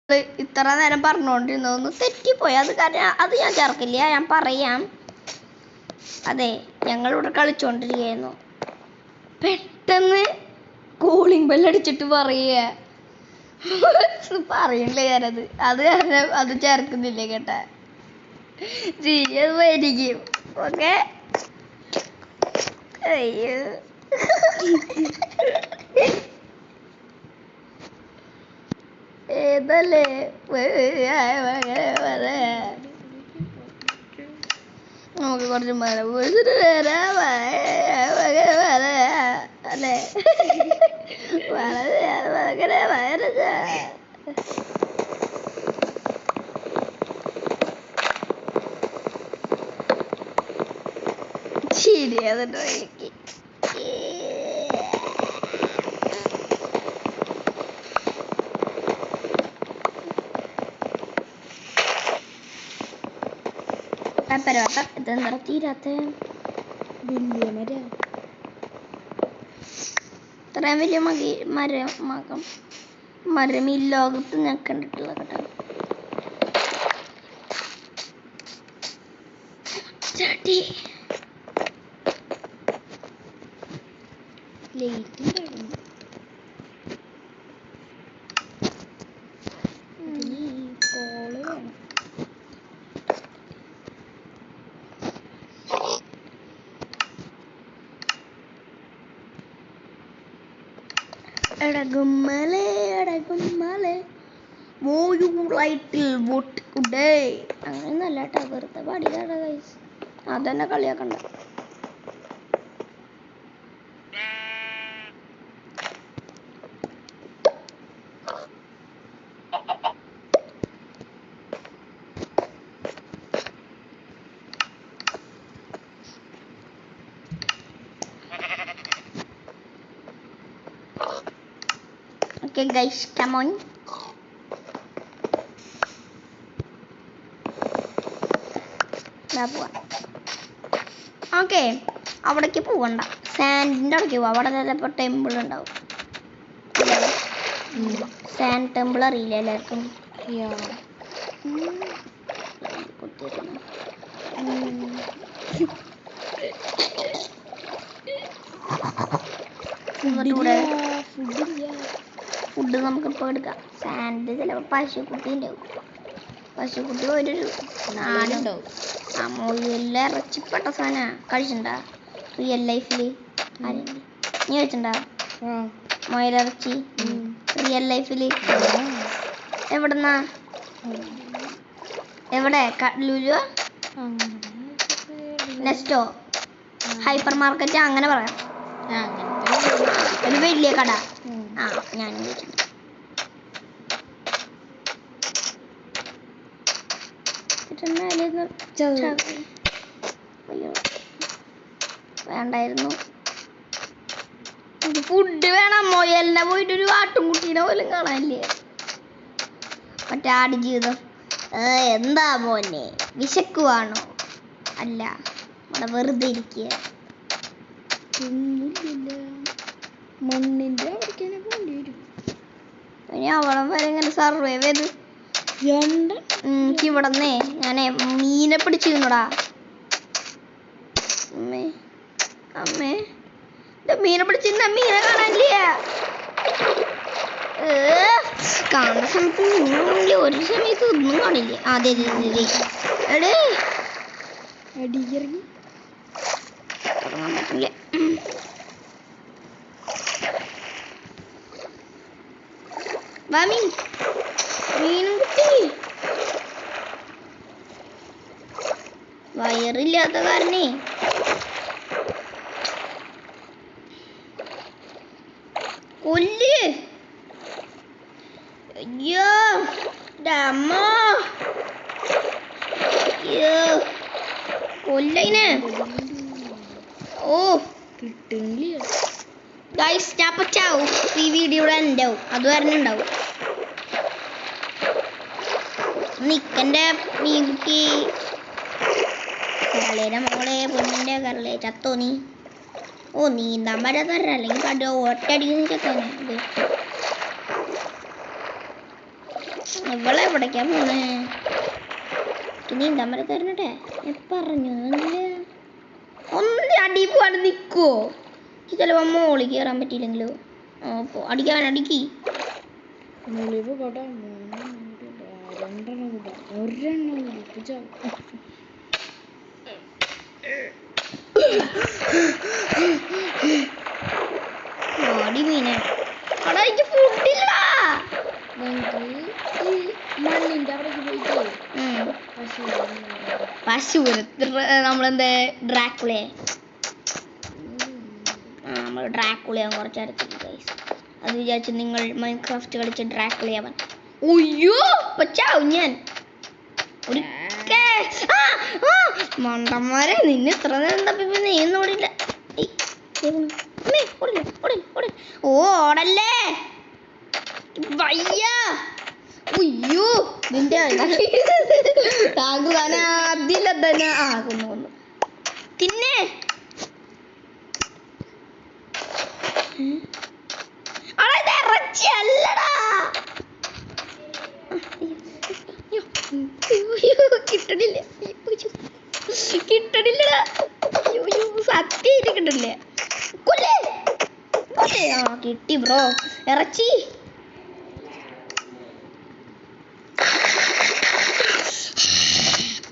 ഇത്ര നേരം പറഞ്ഞുകൊണ്ടിരുന്നതൊന്ന് തെറ്റിപ്പോയി. അത് കാരണം അത് ഞാൻ ചേർക്കില്ല, ഞാൻ പറയാം. അതെ, ഞങ്ങളിവിടെ കളിച്ചോണ്ടിരിക്കുകയായിരുന്നു. പെട്ടെന്ന് കൂളിംഗ് ബെല്ലടിച്ചിട്ട് പറയുക പറയണില്ല ഞാനത്. അത് കാരണം അത് ചേർക്കുന്നില്ല കേട്ടാ. സീരിയസ് മേടിക്കും. ഓക്കെ. അയ്യോ ഏതല്ലേ നമുക്ക് കുറച്ച് മരം പൊഴിച്ചിട്ട് വരാം അല്ലേ? വളരെ വയറ ശരിയാതുണ്ടോ എനിക്ക്? ഇതെന്താ തീരാത്ത വലിയ മരം? ഇത്രയും വലിയ മരം ഈ ലോകത്ത് ഞാൻ കണ്ടിട്ടുള്ള കേട്ടോ. ചാട്ടി ലേറ്റ് അങ്ങനെയൊന്നല്ല കേട്ടോ, വെറുതെ പാടിയതാണ് ഗൈസ്. അതന്നെ കളിയാക്കണ്ട. Okay guys, come on. Okay, അവിടേക്ക് പോവണ്ട. സാൻഡിൻ്റെ അവിടേക്ക് പോവാം. അവിടെ ചിലപ്പോൾ ടെമ്പിൾ ഉണ്ടാവും. സാൻഡ് ടെമ്പിൾ അറിയില്ല എല്ലാവർക്കും? ഫുഡ് നമുക്കിപ്പോൾ എടുക്കാം. സാൻഡ് ചിലപ്പോൾ പശുക്കുട്ടി ഉണ്ടാവും. പശുക്കുട്ടി ഒരു നാലുണ്ടാവും. ആ മുയലിലെ ഇറച്ചിപ്പെട്ട സാധന കഴിച്ചിട്ടുണ്ടാ റിയൽ ലൈഫിൽ? നീ കഴിച്ചിട്ടുണ്ടാ മുയലിറച്ചി റിയൽ ലൈഫിൽ? എവിടെന്നാ? എവിടെ? ലുലു, നെസ്റ്റോ, ഹൈപ്പർ മാർക്കറ്റ്, അങ്ങനെ പറയാം. ഒരു വലിയ കട. ആ ഞാനും കഴിച്ചിട്ടുണ്ട്. വേണ്ടായിരുന്നു. ഫുഡ് വേണം. മൊയലിനെ പോയിട്ടൊരു ആട്ടുംകുട്ടീനെ പോലും കാണാനില്ലേ. മറ്റേ ആടുജീവിതം. എന്താ മോനെ, വിശക്കുവാണോ? അല്ല, ഇവിടെ വെറുതെ ഇരിക്കുക. മണ്ണിന്റെ ഇനി അവിടം വരെ ഇങ്ങനെ സർവൈവ് ചെയ്ത് എനിക്കിവിടന്നേ ഞാനേ മീനെ പിടിച്ചിരുന്നോടാ. അമ്മേ മീനെ പിടിച്ചിരുന്ന മീനെ കാണാനില്ല. കാണുന്ന സമയത്ത് ഒരു സമയത്ത് ഒന്നും കാണില്ല. അതെ എടേ അടിയിറങ്ങി തുടങ്ങാൻ പറ്റില്ല. മീനും കുട്ടി വയറില്ലാത്ത കാരണേ കൊല്ല്. അയ്യോ അമ്മ, അയ്യോ കൊല്ലയിനെ. ഓ കിട്ടുന്നില്ല ഗൈസ്. ഞാൻ പറ്റാവും ഈ വീഡിയോയുടെ ഉണ്ടാവും, അത് വരണുണ്ടാവും. നിക്കൻ്റെ മീൻകുട്ടി കരളേടെ മോളെ, പൊന്നിൻ്റെ കരളെ, ചത്തോ നീ? ഓ നീന്താൻ പറ്റാത്തവരാ, അല്ലെങ്കിൽ കട ഒറ്റടിക്കുന്ന ചത്തോനെ. ഇവളെ എവിടേക്കാ പോണേ? നീന്താൻ വരെ തരണട്ടെ. ഞാൻ പറഞ്ഞു ഒന്ന് അടി പോവാണ്ട് നിൽക്കുവോ? ചിലപ്പോ മോളിൽ കയറാൻ പറ്റിയില്ലെങ്കിലോ? അടിക്കാൻ അടിക്കി അടി മീനെ. അടാ എനിക്ക് ഫുഡില്ലടാ. പശുപുരത്ത് നമ്മളെന്താ ഡ്രാക്കുളയെ നമ്മൾ ഡ്രാക്കുളയാൻ കുറച്ചെടുത്തിട്ട് ഗൈസ്. അത് വിചാരിച്ച് നിങ്ങൾ മൈൻക്രാഫ്റ്റ് കളിച്ച് ഡ്രാക്കുളയാവാൻ. ഉയ്യോ പച്ചാവും ഞാൻ. മണ്ടന്മാരെ നിന്നെ ഇത്ര നേരം തപ്പി നീന്നോടില്ല. ഓ ഓടല്ലേ വയ്യ. ഉയ്യോ നിന്റെ താങ്കൾ അതില്ല തന്നെ ആകുന്നു. തിന്നെ ഇറച്ചിയല്ലടാ. കിട്ടണില്ല കിട്ടണില്ലടാ. സത്യായിട്ട് കിട്ടണില്ല. കൊല്ലേ ആ കിട്ടി ബ്രോ ഇറച്ചി.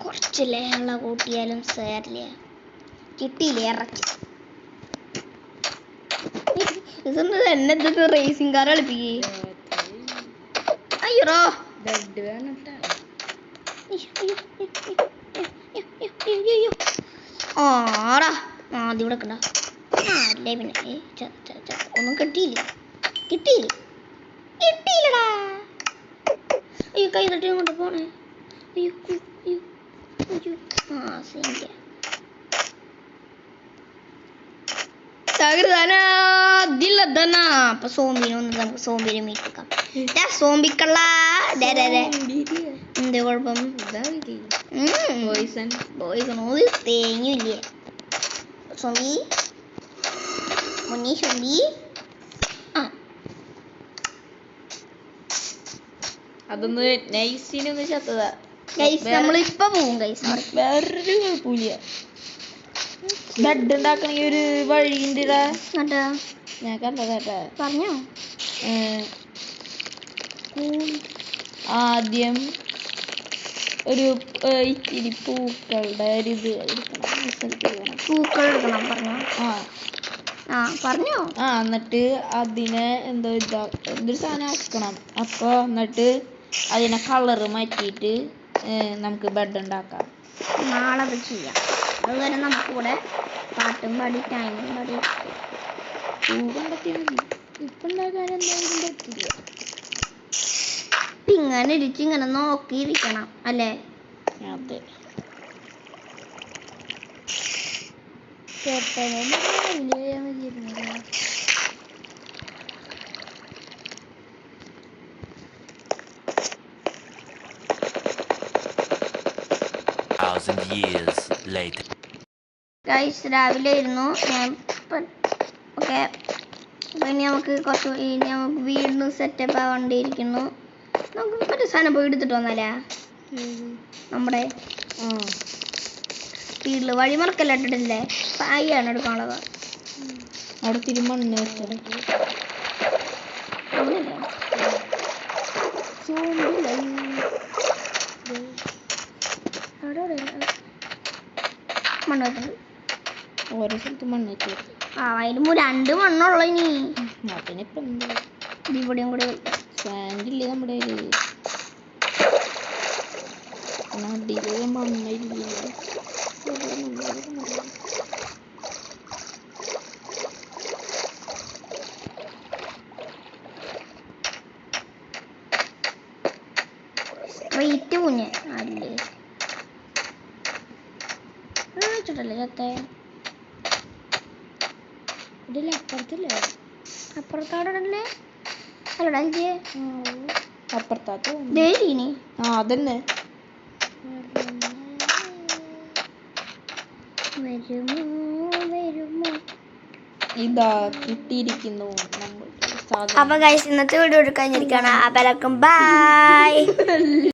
കുറച്ചല്ലേ ഉള്ള കൂട്ടിയാലും സാരില്ല. കിട്ടിയില്ലേ ഇറച്ചി. ഇതൊന്നും എന്നെ എന്തൊക്കെ റേസിംഗ് കാർ കളിപ്പിക്കേ. അയ്യോ ആടാ ആദ്യം ഇവിടെ കണ്ട അല്ലേ പിന്നെ ഒന്നും കിട്ടിയില്ലടാ. അയ്യോ കൈ തട്ടി കൊണ്ട് പോണേ. അയ്യോ അയ്യോ അയ്യോ ആ സീൻ്റെ അപ്പൊ സോംബിനെ ഒന്ന് നമുക്ക് സോംബിനെ മീറ്റിക്കാം. സോംബിക്കള്ള എന്ത് കുഴപ്പം? ഒരു തേങ്ങയില്ലേ സോംബി മുന്നേ സോംബി. അതൊന്ന് നൈസിനൊന്ന് ചത്തതാ. നമ്മളിപ്പൊ പോവും ഗൈസ്. വേറൊരു കുഴപ്പമില്ല. ബെഡ് ഉണ്ടാക്കണമെങ്കിൽ ഒരു വഴിയുണ്ടാ. ഞാൻ കണ്ടതാട്ടാ. പറഞ്ഞോ. ആദ്യം ഒരു ഇച്ചിരി പൂക്കളുടെ ഒരു ഇത് എടുക്കണം. പൂക്കൾ എടുക്കണം പറഞ്ഞോ. പറഞ്ഞോ. എന്നിട്ട് അതിനെ എന്തൊരു സാധനം ആക്കണം. അപ്പോൾ എന്നിട്ട് അതിനെ കളറ് മാറ്റിയിട്ട് നമുക്ക് ബെഡ് ഉണ്ടാക്കാം. നാളെ അത് ചെയ്യാം. അതുവരെ നമുക്കിവിടെ പാട്ടും പാടി ടൈമും പാടി പൂ കണ്ടെത്തിയാൽ മതി. ഇപ്പം ഉണ്ടാക്കാൻ എന്തായാലും പറ്റില്ല. ഇങ്ങനെ ഇരിച്ച് ഇങ്ങനെ നോക്കിയിരിക്കണം അല്ലേ? അതെ. ഗൈസ് രാവിലെ ആയിരുന്നു ഞാൻ. ഓക്കെ ഇനി നമുക്ക് കുറച്ച് നമുക്ക് വീടിന് സെറ്റപ്പ് ആവേണ്ടിയിരിക്കുന്നു. നമുക്ക് മറ്റേ സാധനം പോയി എടുത്തിട്ട് വന്നാലേ നമ്മുടെ വീട്ടില് വഴിമറക്കെല്ലാം ഇട്ടിട്ടില്ലേ? പായാണ് എടുക്കാനുള്ളത്. അവിടെ തിരുമണ്ണ് വെച്ചത് മണ്ണ് വെച്ചിട്ടുണ്ട്. ഓരോ സ്ഥലത്ത് മണ്ണ് വെച്ചു. അതിന് 2 മണ്ണുള്ളൂ ഇനി. അതിനിപ്പം ഇവിടെയും കൂടി സാൻഡില്ലേ നമ്മുടെ നടിയിലെ മണ്ണില്ല. സ്ട്രെയിറ്റ് കുഞ്ഞ് അല്ലേ വെച്ചിട്ടല്ലേ ചത്തേ? ഇതില്ലേ അപ്പുറത്തില്ലേ? അപ്പുറത്താടല്ലേ? അല്ലടാ ഇത് അപ്പുറത്താത്ത ദേരീനി. അതന്നെ. വരുമോ ഇതാ കിട്ടിയിരിക്കുന്നു നമ്മൾ സാധനം അപ്പൊ ഗൈസ് ഇന്നത്തെ വീഡിയോ കഴിഞ്ഞിരിക്കുകയാണ്. അപ്പൊ എല്ലാവർക്കും ബൈ.